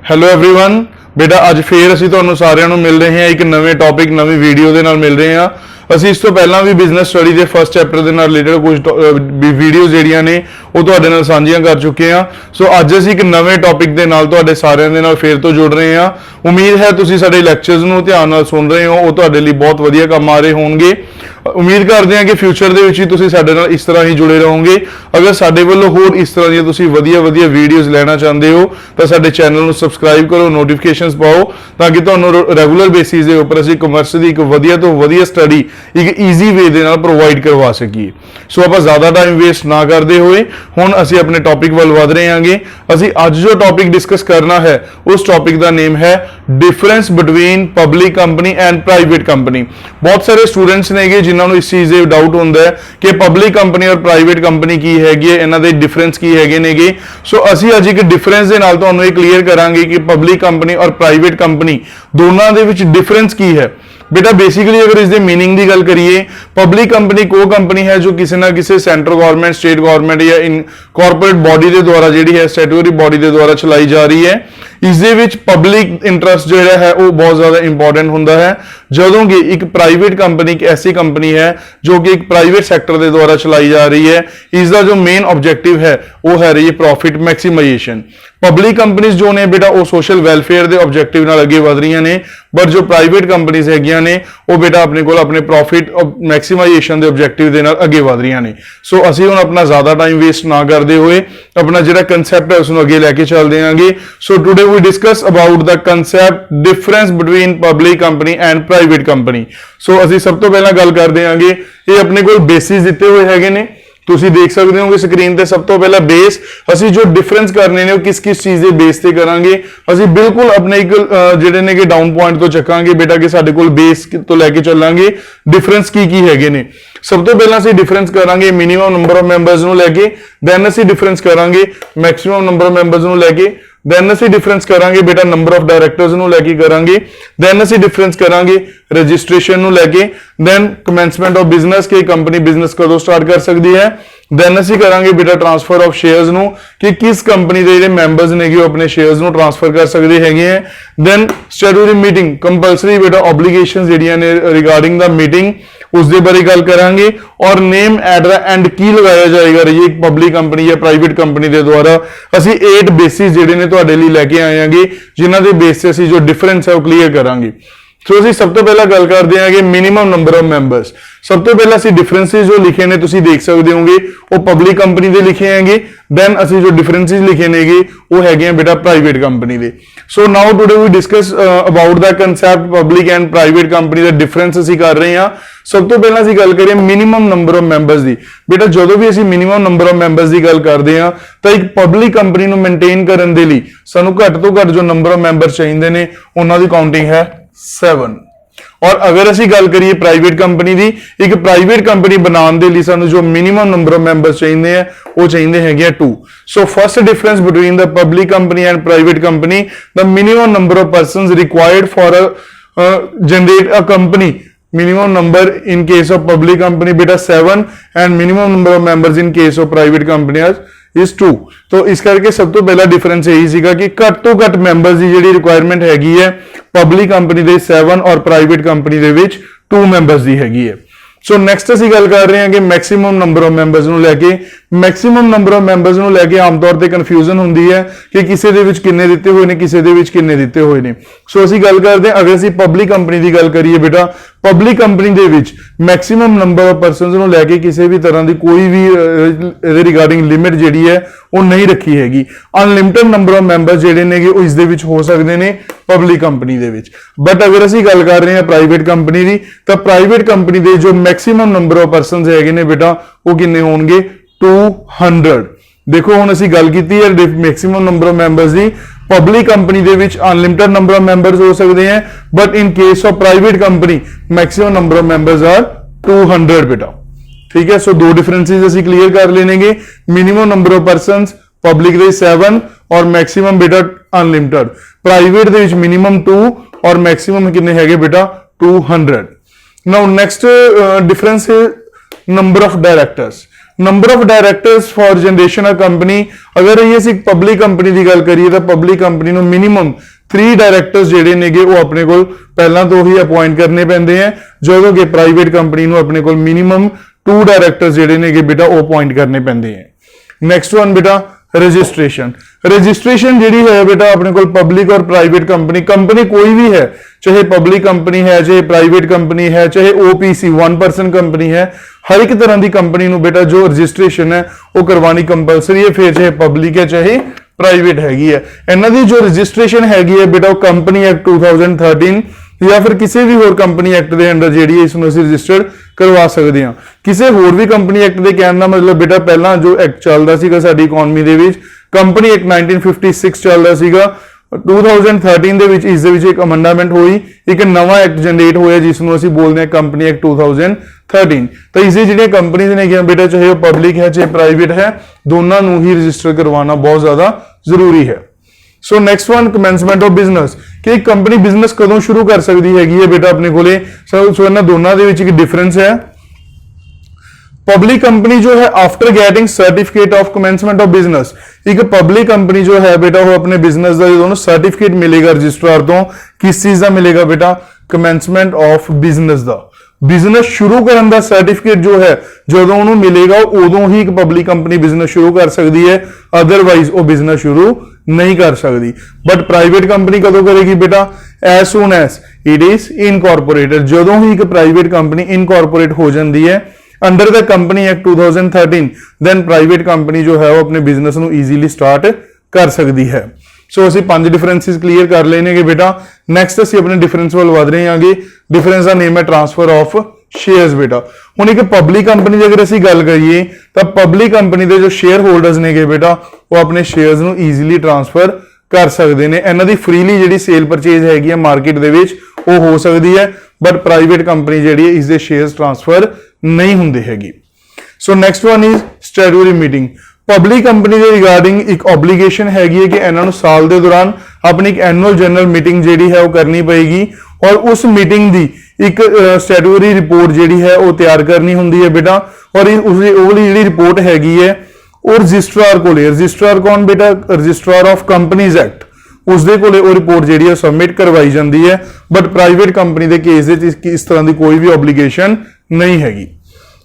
Hello everyone बेटा अज फिर ਅਸੀਂ ਤੁਹਾਨੂੰ ਸਾਰਿਆਂ ਨੂੰ ਮਿਲ ਰਹੇ ਹਾਂ ਇੱਕ ਨਵੇਂ ਟੌਪਿਕ ਨਵੀਂ ਵੀਡੀਓ ਦੇ ਨਾਲ ਮਿਲ ਰਹੇ ਹਾਂ। ਅਸੀਂ ਇਸ ਤੋਂ ਪਹਿਲਾਂ ਵੀ ਬਿਜ਼ਨਸ ਸਟੱਡੀ ਦੇ ਫਸਟ ਚੈਪਟਰ ਦੇ ਨਾਲ ਰਿਲੇਟਡ ਕੁਝ ਵੀਡੀਓਜ਼ ਜਿਹੜੀਆਂ ਨੇ ਉਹ ਤੁਹਾਡੇ ਨਾਲ ਸਾਂਝੀਆਂ ਕਰ ਚੁੱਕੇ ਹਾਂ। ਸੋ ਅੱਜ ਅਸੀਂ ਇੱਕ ਨਵੇਂ ਟੌਪਿਕ ਦੇ ਨਾਲ ਤੁਹਾਡੇ ਸਾਰਿਆਂ ਦੇ ਨਾਲ ਫੇਰ ਤੋਂ ਜੁੜ ਰਹੇ ਹਾਂ। ਉਮੀਦ ਹੈ ਤੁਸੀਂ ਸਾਡੇ ਲੈਕਚਰਸ ਨੂੰ ਧਿਆਨ ਨਾਲ ਸੁਣ ਰਹੇ ਹੋ, ਉਹ ਤੁਹਾਡੇ ਲਈ ਬਹੁਤ ਵਧੀਆ ਕੰਮ ਆ ਰਹੇ ਹੋਣਗੇ। ਉਮੀਦ ਕਰਦੇ ਹਾਂ ਕਿ ਫਿਊਚਰ ਦੇ ਵਿੱਚ ਵੀ ਤੁਸੀਂ ਸਾਡੇ ਨਾਲ ਇਸ ਤਰ੍ਹਾਂ ਹੀ ਜੁੜੇ ਰਹੋਗੇ। ਅਗਰ ਸਾਡੇ ਵੱਲੋਂ ਹੋਰ ਇਸ ਤਰ੍ਹਾਂ ਦੀਆਂ ਤੁਸੀਂ ਵਧੀਆ ਵੀਡੀਓਜ਼ ਲੈਣਾ ਚਾਹੁੰਦੇ ਹੋ ਤਾਂ ਸਾਡੇ ਚੈਨਲ ਨੂੰ ਸਬਸਕ੍ਰਾਈਬ ਕਰੋ, ਨੋਟੀਫਿਕੇਸ਼ਨਸ ਪਾਓ ਤਾਂ ਕਿ ਤੁਹਾਨੂੰ ਰੈਗੂਲਰ ਬੇਸਿਸ ਦੇ ਉੱਪਰ ਅਸੀਂ ਕਮਰਸ ਦੀ ਇੱਕ ਵਧੀਆ ਤੋਂ ਵਧੀਆ ਸਟੱਡੀ ਇੱਕ ਈਜ਼ੀ ਵੇ ਦੇ ਨਾਲ ਪ੍ਰੋਵਾਈਡ ਕਰਵਾ ਸਕੀਏ। ਸੋ ਆਪਾਂ ਜ਼ਿਆਦਾ ਟਾਈਮ ਵੇਸਟ ਨਾ ਕਰਦੇ ਹੋਏ ਹੁਣ ਅਸੀਂ ਆਪਣੇ ਟੌਪਿਕ ਵੱਲ ਵਧ ਰਹੇ ਹਾਂਗੇ। ਅਸੀਂ ਅੱਜ ਜੋ ਟੌਪਿਕ ਡਿਸਕਸ ਕਰਨਾ ਹੈ ਉਸ ਟੌਪਿਕ ਦਾ ਨੇਮ ਹੈ difference between public company and private company. बहुत सारे स्टूडेंट्स नेगे जिन्होंने इस चीज़ से डाउट होता है कि पब्लिक कंपनी और प्राइवेट कंपनी की हैगी है, इन्हां दे डिफरेंस की हैगे नेगे। सो असी अज एक डिफरेंस दे नाल तुहानूं ये क्लीयर करांगे कि पब्लिक कंपनी और प्राइवेट कंपनी दोनों दे विच डिफरेंस की है। बेटा बेसिकली अगर इसके मीनिंग की गल करिए, पब्लिक कंपनी वो कंपनी है जो किसी ना किसी सेंट्रल गवर्नमेंट, स्टेट गवर्नमेंट या इन कॉरपोरेट बॉडी के द्वारा जी है स्टैट्यूटरी बॉडी के द्वारा चलाई जा रही है। इस पब्लिक इंटरस्ट जो है वो बहुत ज्यादा इंपॉर्टेंट होंदा है। जदों कि एक प्राइवेट कंपनी एक ऐसी कंपनी है जो कि एक प्राइवेट सैक्टर के द्वारा चलाई जा रही है। इसका जो मेन ऑब्जेक्टिव है वो है रही है प्रॉफिट मैक्सिमाइजेशन। पब्लिक कंपनीज जो ने बेटा वो सोशल वेलफेयर के ऑब्जेक्टिव नाल अगे वध रही ने, बट जो प्राइवेट कंपनीज हैगियां ने वो बेटा अपने को अपने प्रॉफिट मैक्सिमाइजेशन के ऑब्जेक्टिव के नाल अगे वध रही ने। सो असीं हुण अपना ज्यादा टाइम वेस्ट ना करते हुए अपना जिहड़ा कंसैप्ट है उसनूं अगे लैके चलदे हांगे। So today we discuss about the concept difference between public company and private company. So असीं सब तो पहला गल करदे हांगे, ये अपने कोल बेसिस दिते हुए हैगे ने, तुसी देख सकते हो कि स्क्रीन पे सब तो पहला बेस असी जो डिफरेंस करने ने किस किस चीज के बेस से करांगे। असी बिल्कुल अपने एक जिहड़े ने कि डाउन पॉइंट तो चकांगे बेटा कि साडे कोल बेस तो लैके चलांगे डिफरेंस की हैगे ने। सब तो पहला असी डिफरेंस करांगे मिनिमम नंबर ऑफ मैंबर्स नूं लैके, दैन असी डिफरेंस करांगे मैक्सिमम नंबर ऑफ मैंबर्स नूं लैके, दैन असी डिफरेंस करांगे बेटा नंबर ऑफ डायरैक्टर्स नूं लैके करांगे, दैन असी डिफरेंस करांगे रजिस्ट्रेशन नूं लैके, दैन कमेंसमेंट ऑफ बिजनेस कि कंपनी बिजनेस कदों स्टार्ट कर सकती है, दैन असी करांगे बेटा ट्रांसफर ऑफ शेयर्स नूं कि किस कंपनी के जिहड़े मैंबर्स ने कि अपने शेयर्स नूं ट्रांसफर कर सकते हैं। दैन स्टैट्यूटरी मीटिंग कंपलसरी बेटा ऑब्लीगेशंस जिहड़ियां ने रिगार्डिंग द मीटिंग उसके बारे गल करांगे, और नेम एड्रा एंड की लगाया जाएगा रही एक पब्लिक कंपनी या प्राइवेट कंपनी के द्वारा। असी 8 बेसिस जिहड़े ने तुहाडे लई लैके आए हांगे जिन्हां दे बेस से असी जो डिफरेंस है वो क्लीयर करांगे। सो असी सब तो पहला गल करते हैं कि मिनिमम नंबर ऑफ मैंबर्स। सब तो पहला असी डिफरेंसेस जो लिखे ने तुसी देख सकते होंगे वो पब्लिक कंपनी के लिखे हैं। दैन असी जो डिफरेंसेस लिखे ने वो है बेटा प्राइवेट कंपनी के। So now today we discuss about the concept public and private company का डिफरेंस असी कर रहे हैं। सब तो पहला असी गल करिए मिनिमम नंबर ऑफ मैंबर्स की। बेटा जो भी असी मिनिमम नंबर ऑफ मैंबर्स की गल करते हैं तो एक पब्लिक कंपनी नूं मेनटेन करने के लिए सानूं घट तो घट जो नंबर ऑफ मैंबर्स चाहिए ने उन्हां दी काउंटिंग है 7। और अगर असी गल करिए प्राइवेट कंपनी की, एक प्राइवेट कंपनी बनाने के लिए सानू जो मिनिमम नंबर ऑफ मैंबर्स चाहिए हैं वो चाहिए है 2। So first difference between the public company and private company, the minimum number of persons required for generate a company, minimum number in case of public company बेटा 7 and minimum number of members in case of private company is 2। तो इस करके सब तो पहला difference यही सीगा कि घट तो घट मैंबर्स की जिहड़ी रिक्वायरमेंट हैगी है पब्लिक कंपनी दे 7 और प्राइवेट कंपनी दे विच 2 मैंबर्स की हैगी है। सो नैक्सट असीं गल कर रहे हैं कि मैक्सिमम नंबर ऑफ मैंबर्स नूं लैके, मैक्सिमम नंबर ऑफ मैंबर्स नूं लैके आम तौर पर कन्फ्यूजन हुंदी है कि किसी दे विच किन्ने दिते हुए ने किसी दे विच किन्ने दिते हुए ने। सो असीं गल करते हैं अगर असीं पब्लिक कंपनी की गल करिए बेटा पब्लिक कंपनी दे विच मैक्सिमम नंबर ऑफ पर्सनस नूं लैके किसी भी तरह की कोई भी रिगार्डिंग लिमिट जिहड़ी है वो नहीं रखी हैगी। अनलिमिटेड नंबर ऑफ मैंबर्स जिहड़े ने इस दे विच हो सकते हैं पब्लिक कंपनी दे विच। बट अगर असीं गल कर रहे हैं प्राइवेट कंपनी की तो प्राइवेट कंपनी के जो मैक्सिमम नंबर ऑफ पर्सनस हैगे ने बेटा वो किन्ने होणगे 200। देखो हुण असीं गल कीती है मैक्सिमम नंबर ऑफ मैंबर्स की, पब्लिक कंपनी दे विच अनलिमिटेड नंबर ऑफ मैंबर्स हो सकते हैं, but in case of private company maximum number of members are 200 बेटा। ठीक है, सो 2 डिफरेंसेस असीं क्लियर कर लेंगे। Minimum number of persons public दे 7 और मैक्सिमम बेटा अनलिमिटेड, प्राइवेट दे विच मिनिमम 2 और मैक्सिमम कितने हैगे बेटा 200। Now next difference number of directors. Number of directors for generation a company, ਅਗਰ ਇਹ ਅਸੀਂ ਪਬਲਿਕ ਕੰਪਨੀ ਦੀ ਗੱਲ ਕਰੀਏ ਤਾਂ ਪਬਲਿਕ ਕੰਪਨੀ ਨੂੰ ਮਿਨੀਮਮ 3 ਡਾਇਰੈਕਟਰਸ ਜਿਹੜੇ ਨੇਗੇ ਉਹ ਆਪਣੇ ਕੋਲ ਪਹਿਲਾਂ ਤੋਂ ਹੀ ਅਪਾਇੰਟ ਕਰਨੇ ਪੈਂਦੇ ਆ, ਜਦੋਂ ਕਿ ਪ੍ਰਾਈਵੇਟ ਕੰਪਨੀ ਨੂੰ ਆਪਣੇ ਕੋਲ ਮਿਨੀਮਮ 2 ਡਾਇਰੈਕਟਰਸ ਜਿਹੜੇ ਨੇਗੇ ਬੇਟਾ ਉਹ ਅਪਾਇੰਟ ਕਰਨੇ ਪੈਂਦੇ ਆ। ਨੈਕਸਟ ਵਨ ਬੇਟਾ रजिस्ट्रेशन। रजिस्ट्रेशन जी है बेटा अपने को पब्लिक और प्राइवेट कंपनी, कंपनी कोई भी है, चाहे पब्लिक कंपनी है, चाहे प्राइवेट कंपनी है, चाहे ओपीसी 1% कंपनी है, हर एक तरह की कंपनी नु बेटा जो रजिस्ट्रेशन है वो करवानी कंपलसरी है, फिर चाहे पब्लिक है चाहे प्राइवेट हैगी है। इन्हां दी जो रजिस्ट्रेशन हैगी है बेटा कंपनी एक्ट 2013 या फिर किसी भी होर कंपनी एक्ट के अंडर जी इसमें असीं रजिस्टर्ड करवा सकते हैं। किसी होर भी कंपनी एक्ट के कहने का मतलब बेटा पहला जो एक्ट चलता सीगा साडी इकोनॉमी दे विच कंपनी एक्ट 1956 चलता सीगा, 2013 दे विच इस दे विच एक अमेंडमेंट हुई, एक नवा एक्ट जनरेट होया जिसनूं असीं बोलदे हैं कंपनी एक्ट 2013। तो इस जिहड़ियां कंपनीज ने बेटा चाहे वो पब्लिक है चाहे प्राइवेट है, दोनों नूं ही रजिस्टर करवाना बहुत ज्यादा जरूरी है। सो next one commencement of business, कि एक कंपनी बिजनेस कदों शुरू कर सकती है बेटा अपने कोले। सो इन्हां दोनों दे विच एक डिफरेंस है। पब्लिक कंपनी जो है after getting certificate of commencement of business, एक पब्लिक कंपनी जो है बेटा वो अपने बिजनेस का जो सर्टिफिकेट मिलेगा रजिस्ट्रार तो, किस चीज का मिलेगा बेटा, कमेंसमेंट ऑफ बिजनेस का, बिजनेस शुरू करने का सर्टिफिकेट जो है जो उन्होंने मिलेगा उदों ही एक पब्लिक कंपनी बिजनेस शुरू कर सकती है, अदरवाइज वो बिजनेस शुरू नहीं कर सकती। बट प्राइवेट कंपनी कदों करेगी बेटा, as soon as it is incorporated, जो ही एक प्राइवेट कंपनी इनकॉर्पोरेट हो जाती है under the company act 2013, then private company जो है वो अपने बिजनेस को ईजीली स्टार्ट कर सकती है। सो असीं 5 डिफरेंसिस क्लीयर कर लेने बेटा। नैक्सट असीं अपने डिफरेंस वाल वध रहे हैं। डिफरेंस का नेम है ट्रांसफर ऑफ शेयर्स बेटा। हुण एक पब्लिक कंपनी की अगर असीं गल करिए तो पब्लिक कंपनी के जो शेयर होल्डर्स ने बेटा वो अपने शेयर्स को ईजीली ट्रांसफर कर सकते हैं। इन्हां दी फ्रीली जिहड़ी सेल परचेज हैगी है मार्केट दे विच वो हो सकती है, बट प्राइवेट कंपनी जिहड़ी इसके शेयर्स ट्रांसफर नहीं हुंदे हैगी। So next one is statutory meeting. Public company के रिगार्डिंग एक ऑब्लीगेशन हैगी है कि इन्होंने साल के दौरान अपनी एक एनुअल जनरल मीटिंग जी है वो करनी पेगी और उस मीटिंग की एक स्टैट्यूटरी रिपोर्ट जी है वो तैयार करनी होंगी है बेटा। और उसकी जी रिपोर्ट हैगी है वो रजिस्ट्रार को, रजिस्ट्रार कौन बेटा, रजिस्ट्रार ऑफ कंपनीज एक्ट, उसके कोले वो रिपोर्ट जी सबमिट करवाई जाती है। बट प्राइवेट कंपनी के केस इस तरह की कोई भी ऑब्लीगेशन नहीं हैगी।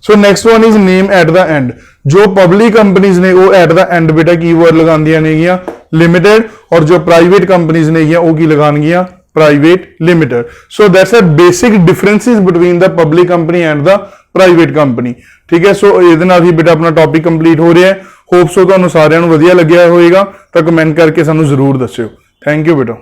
So next one is name at the end. जो पब्लिक कंपनीज ने वो एट द एंड बेटा कीवर्ड लगांदियां नेगियां लिमिटेड, और जो प्राइवेट कंपनीज नेगियां वो की लगानगियां private limited. So that's a basic differences between the public company and the private company. ठीक है, सो इहदे नाल ही बेटा अपना टॉपिक कंप्लीट हो रहा है। होप सो तुहानूं सारिआं नूं वधिया लग्गिआ होएगा, तो कमेंट करके सानूं जरूर दस्सिओ। थैंक यू बेटा।